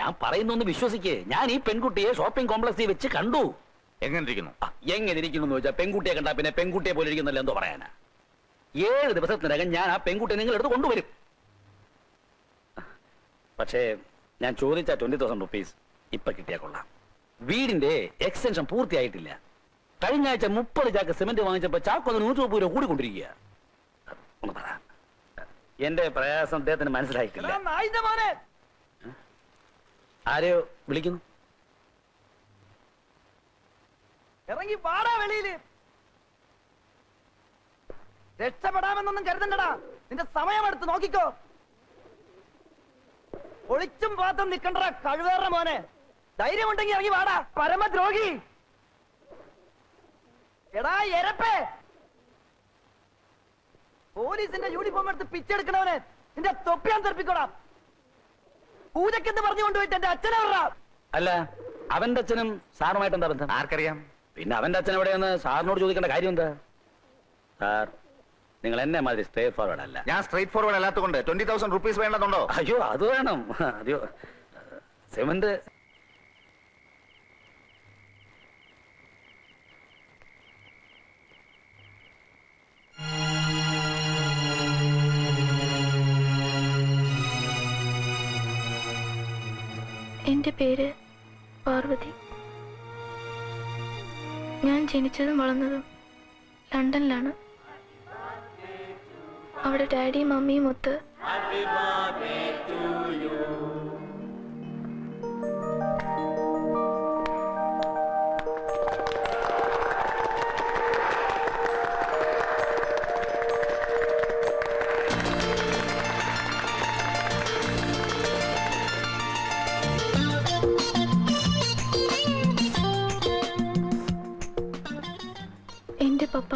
ഞാൻ പറയുന്നൊന്ന് വിശ്വസിക്കേ. ഞാൻ ഈ പെൺകുട്ടിയെ ഷോപ്പിംഗ് കോംപ്ലക്സിൽ വെച്ച് കണ്ടു. എങ്ങനെ ഇരിക്കുന്നു എന്ന് വെച്ചാൽ പെൺകുട്ടിയെ കണ്ടാ പിന്നെ പെൺകുട്ടിയെ പോലെ ഇരിക്കുന്നല്ലോ എന്തോ പറയാനാ. 7 ദിവസത്തിനകം ഞാൻ ആ പെൺകുട്ടിയെ നിങ്ങളെടുത്ത് കൊണ്ടുവരും. പക്ഷേ ഞാൻ ചോദിച്ച 20,000 റുപ്പീസ് ഇപ്പൊ കിട്ടിയാ കൊള്ളാം. വീടിന്റെ എക്സ്റ്റൻഷൻ പൂർത്തിയായിട്ടില്ല. കഴിഞ്ഞ ആഴ്ച 30 ചാക്ക് സിമന്റ് വാങ്ങിച്ചപ്പോ ചാക്കൊന്ന് 130 രൂപ കൂടിക്കൊണ്ടിരിക്കുക. ഒന്ന് പറ, എന്റെ പ്രയാസം അദ്ദേഹത്തിന് മനസ്സിലായിട്ടില്ല. ആരെയോ വിളിക്കുന്നു. ഇറങ്ങി പാടാ വെളിയില്. രക്ഷപ്പെടാമെന്നൊന്നും കരുതണ്ടടാ. നിന്റെ സമയമെടുത്ത് നോക്കിക്കോ. ഒളിച്ചും പാത്തും നിക്കണ്ട കഴിവേറ മോനെ. ധൈര്യമുണ്ടെങ്കിൽ ഇറങ്ങി വാടാ പരമദ്രോഹി. എടാ എരപ്പേ, പോലീസിന്റെ യൂണിഫോം എടുത്ത് പിച്ചെടുക്കണവനെ നിന്റെ തൊപ്പിയാൻ തെറിപ്പിക്കോടാ. പൂജക്കെന്ന് പറഞ്ഞു കൊണ്ടുപോയിട്ട് എന്റെ അച്ഛനെ വിടാ. അല്ല, അവന്റെ അച്ഛനും സാറുമായിട്ട് എന്താ ബന്ധം? ആർക്കറിയാം? പിന്നെ അവന്റെ അച്ഛൻ എവിടെയെന്ന് സാറിനോട് ചോദിക്കേണ്ട കാര്യം എന്താ? സാർ, നിങ്ങൾ എന്നെ മാതിരി സ്ട്രേറ്റ് ഫോർവേഡ് അല്ല. ഞാൻ സ്ട്രേറ്റ് ഫോർവേഡ് അല്ലാത്തതുകൊണ്ട് 20,000 റുപ്പീസ് വേണ്ടതുണ്ടോ? അയ്യോ, അത് വേണം. അയ്യോ, സിമന്റ് എന്റെ പേര് പാർവതി. ഞാൻ ജനിച്ചതും വളർന്നതും ലണ്ടനിലാണ്. അവിടെ ഡാഡിയും മമ്മിയും ഒത്ത് എന്റെ പപ്പ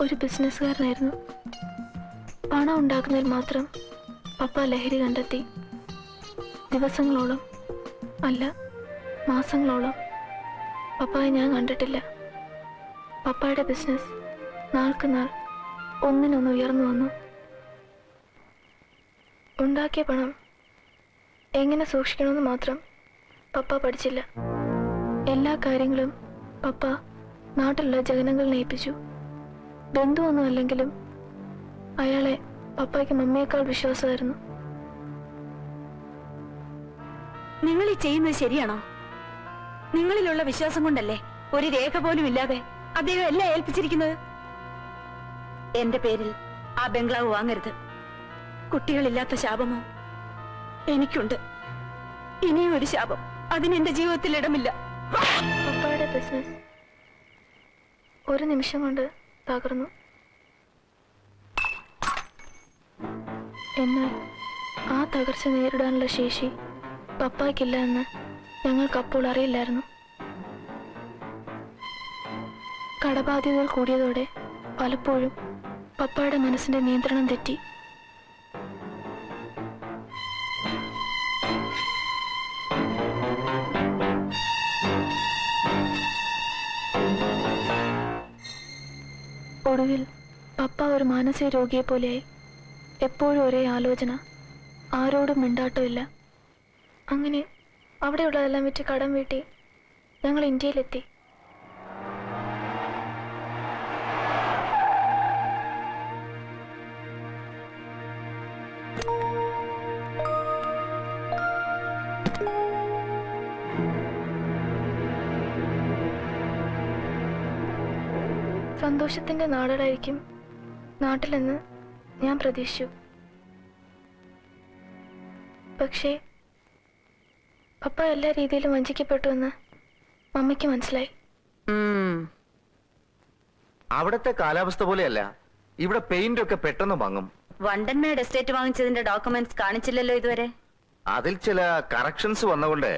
ഒരു ബിസിനസ്സുകാരനായിരുന്നു. പണം ഉണ്ടാക്കുന്നതിൽ മാത്രം പപ്പ ലഹരി കണ്ടെത്തി. ദിവസങ്ങളോളം, അല്ല മാസങ്ങളോളം പപ്പായെ ഞാൻ കണ്ടിട്ടില്ല. പപ്പായുടെ ബിസിനസ് നാൾക്ക് നാൾ ഒന്നിനൊന്ന് ഉയർന്നു വന്നു. ഉണ്ടാക്കിയ പണം എങ്ങനെ സൂക്ഷിക്കണമെന്ന് മാത്രം പപ്പ പഠിച്ചില്ല. എല്ലാ കാര്യങ്ങളും പപ്പ നാട്ടിലുള്ള ജനങ്ങളെ ഏൽപ്പിച്ചു. ബന്ധുവൊന്നും അല്ലെങ്കിലും അയാളെ പപ്പായ്ക്ക് മമ്മിയേക്കാൾ വിശ്വാസമായിരുന്നു. നിങ്ങൾ ഈ ചെയ്യുന്നത് ശരിയാണോ? നിങ്ങളിലുള്ള വിശ്വാസം കൊണ്ടല്ലേ ഒരു രേഖ പോലും ഇല്ലാതെ അദ്ദേഹം എല്ലാം ഏൽപ്പിച്ചിരിക്കുന്നത്? എന്റെ പേരിൽ ആ ബംഗ്ലാവ് വാങ്ങരുത്. കുട്ടികളില്ലാത്ത ശാപമോ എനിക്കുണ്ട്. ഇനിയും ഒരു ശാപം, അതിന് എന്റെ ജീവിതത്തിൽ ഇടമില്ല. പപ്പായുടെ ബിസിനസ് ഒരു നിമിഷം കൊണ്ട് തകർന്നു. എന്നാൽ ആ തകർച്ച നേരിടാനുള്ള ശേഷി പപ്പായ്ക്കില്ല എന്ന് ഞങ്ങൾക്ക് അപ്പോൾ അറിയില്ലായിരുന്നു. കടബാധ്യതകൾ കൂടിയതോടെ പലപ്പോഴും പപ്പായുടെ മനസ്സിന്റെ നിയന്ത്രണം തെറ്റി. ഒടുവിൽ പപ്പ ഒരു മാനസിക രോഗിയെ പോലെയായി. എപ്പോഴും ഒരേ ആലോചന, ആരോടും മിണ്ടാട്ടമില്ല. അങ്ങനെ അവിടെയുള്ളതെല്ലാം വിറ്റ് കടം വീട്ടി ഞങ്ങൾ ഇന്ത്യയിലെത്തി. സന്തോഷത്തിന്റെ നാടുകളായിരിക്കും നാട്ടിലെന്ന് ഞാൻ പ്രതീക്ഷിച്ചു. പക്ഷേ പപ്പ എല്ലാ രീതിയിലും വഞ്ചിക്കപ്പെട്ടു എന്ന് മമ്മിക്ക് മനസ്സിലായി. അവിടത്തെ കാലാവസ്ഥ പോലെയല്ല, ഇവിടെ പെയിന്റ് ഒക്കെ പെട്ടെന്ന് വാങ്ങും. വണ്ടൻമേട് എസ്റ്റേറ്റ് വാങ്ങിച്ചതിന്റെ ഡോക്യുമെന്റ്സ് കാണിച്ചില്ലല്ലോ ഇതുവരെ. അതിൽ ചില കറക്ഷൻസ് വന്നുകൊണ്ട്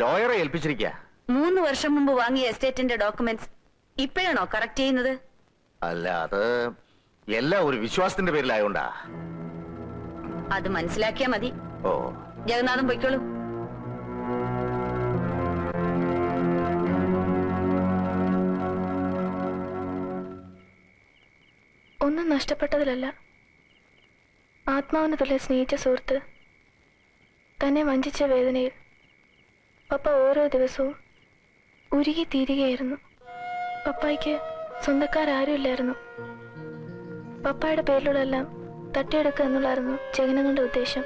ലോയറെ ഏൽപ്പിച്ചിരിക്കുക. 3 വർഷം മുമ്പ് വാങ്ങിയ എസ്റ്റേറ്റിന്റെ ഡോക്യുമെന്റ്സ് ഇപ്പോഴാണോ കറക്റ്റ് ചെയ്യുന്നത്? അല്ല, അത് എല്ലാം ഒരു വിശ്വാസത്തിന്റെ പേരിലായോണ്ടാ. അത് മനസ്സിലാക്കിയാ മതി. ഓ, ജഗന്നാഥൻ പൊയ്ക്കോളൂ. ഒന്നും നഷ്ടപ്പെട്ടതിലല്ല, ആത്മാവിന് തുല്യ സ്നേഹിച്ച സുഹൃത്ത് തന്നെ വഞ്ചിച്ച വേദനയിൽ പപ്പ ഓരോ ദിവസവും ഉരുകി തീരുകയായിരുന്നു. പപ്പായ്ക്ക് സ്വന്തക്കാരും ഇല്ലായിരുന്നു. പപ്പായുടെ പേരിലുള്ളതെല്ലാം തട്ടിയെടുക്കുക എന്നുള്ളായിരുന്നു ജഗനങ്ങളുടെ ഉദ്ദേശം.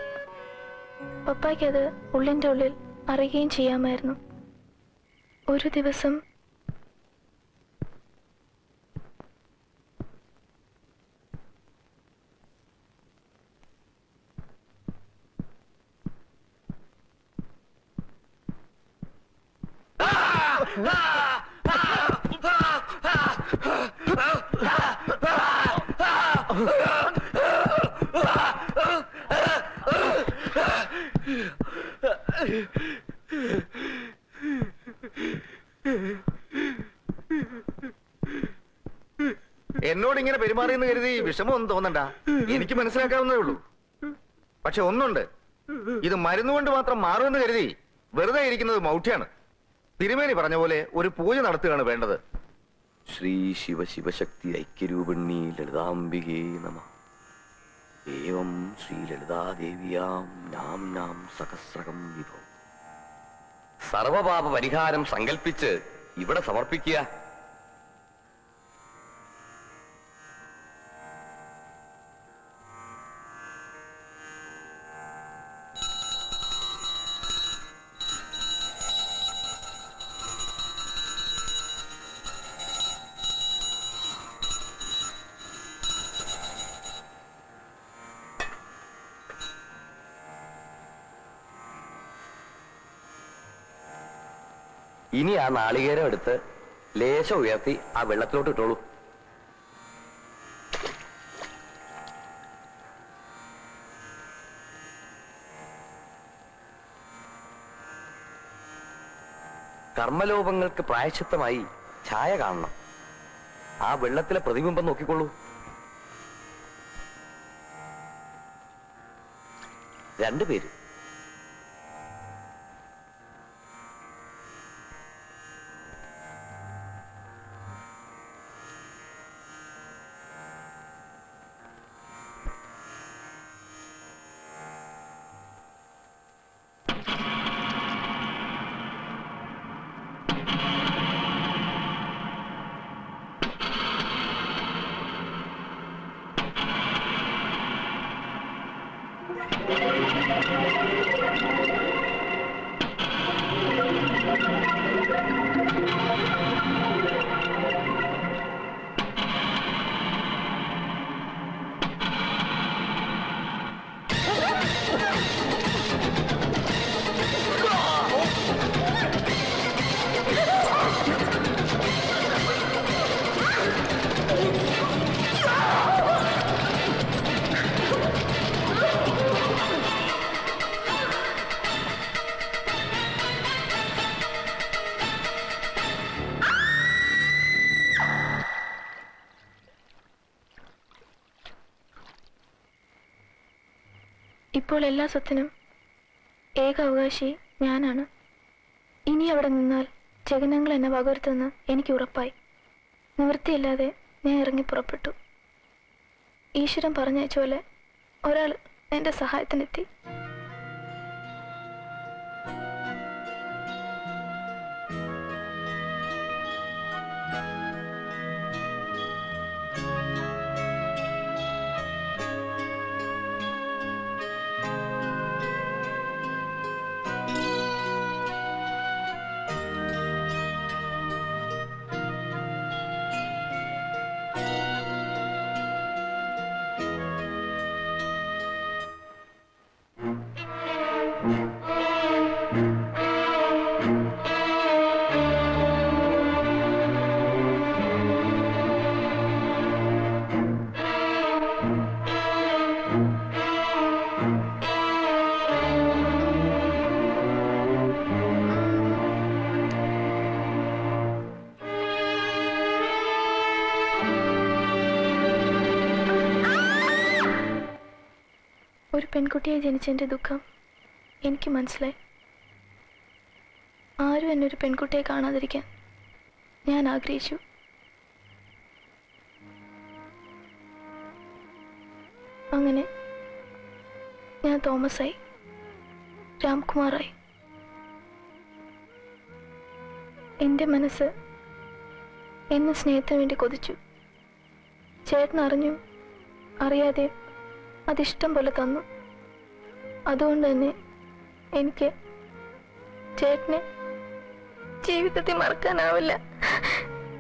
പപ്പായ്ക്ക് അത് ഉള്ളിൻ്റെ ഉള്ളിൽ അറിയുകയും ചെയ്യാമായിരുന്നു. ഒരു ദിവസം എന്നോട് ഇങ്ങനെ പെരുമാറിയെന്ന് കരുതി വിഷമമൊന്നും തോന്നണ്ട. എനിക്ക് മനസ്സിലാക്കാവുന്നതേ ഉള്ളൂ. പക്ഷെ ഒന്നുണ്ട്, ഇത് മരുന്നുകൊണ്ട് മാത്രം മാറുമെന്ന് കരുതി വെറുതെ ഇരിക്കുന്നത് മൗഢ്യാണ്. തിരുമേനി പറഞ്ഞ പോലെ ഒരു പൂജ നടത്തുകയാണ് വേണ്ടത്. ശ്രീ ശിവ ശിവശക്തി ഐക്യരൂപിണി ലളിതാംബികേ നമ. ഏവം ശ്രീ ലളിതാദേവിയാം നാം നാം സഹസ്രകം വിഭവം. സർവപാപ പരിഹാരം സങ്കൽപ്പിച്ച് ഇവിടെ സമർപ്പിക്കുക. ഇനി ആ നാളികേരം എടുത്ത് ലേശം ഉയർത്തി ആ വെള്ളത്തിലോട്ട് ഇട്ടോളൂ. കർമ്മലോപങ്ങൾക്ക് പ്രായശ്ചിത്തമായി ഛായ കാണണം. ആ വെള്ളത്തിലെ പ്രതിബിംബം നോക്കിക്കൊള്ളൂ. രണ്ടുപേര്. ഇപ്പോൾ എല്ലാ സ്വത്തിനും ഏക അവകാശി ഞാനാണ്. ഇനി അവിടെ നിന്നാൽ ജഗനങ്ങൾ എന്നെ വകവരുത്തുമെന്ന് എനിക്ക് ഉറപ്പായി. നിവൃത്തിയില്ലാതെ ഞാൻ ഇറങ്ങി പുറപ്പെട്ടു. ഈശ്വരൻ പറഞ്ഞയച്ച പോലെ ഒരാൾ എൻ്റെ സഹായത്തിനെത്തി. ഒരു പെൺകുട്ടിയെ ജനിച്ചതിൻ്റെ ദുഃഖം എനിക്ക് മനസ്സിലായി. ആരും എന്നൊരു പെൺകുട്ടിയെ കാണാതിരിക്കാൻ ഞാൻ ആഗ്രഹിച്ചു. അങ്ങനെ ഞാൻ തോമസായി, രാംകുമാറായി. എൻ്റെ മനസ്സ് എന്നെ സ്നേഹത്തിന് വേണ്ടി കൊതിച്ചു. ചേട്ടൻ അറിഞ്ഞു അറിയാതെ അതിഷ്ടം പോലെ തന്നു. അതുകൊണ്ട് തന്നെ എനിക്ക് ചേട്ടനെ ജീവിതത്തിൽ മറക്കാനാവില്ല.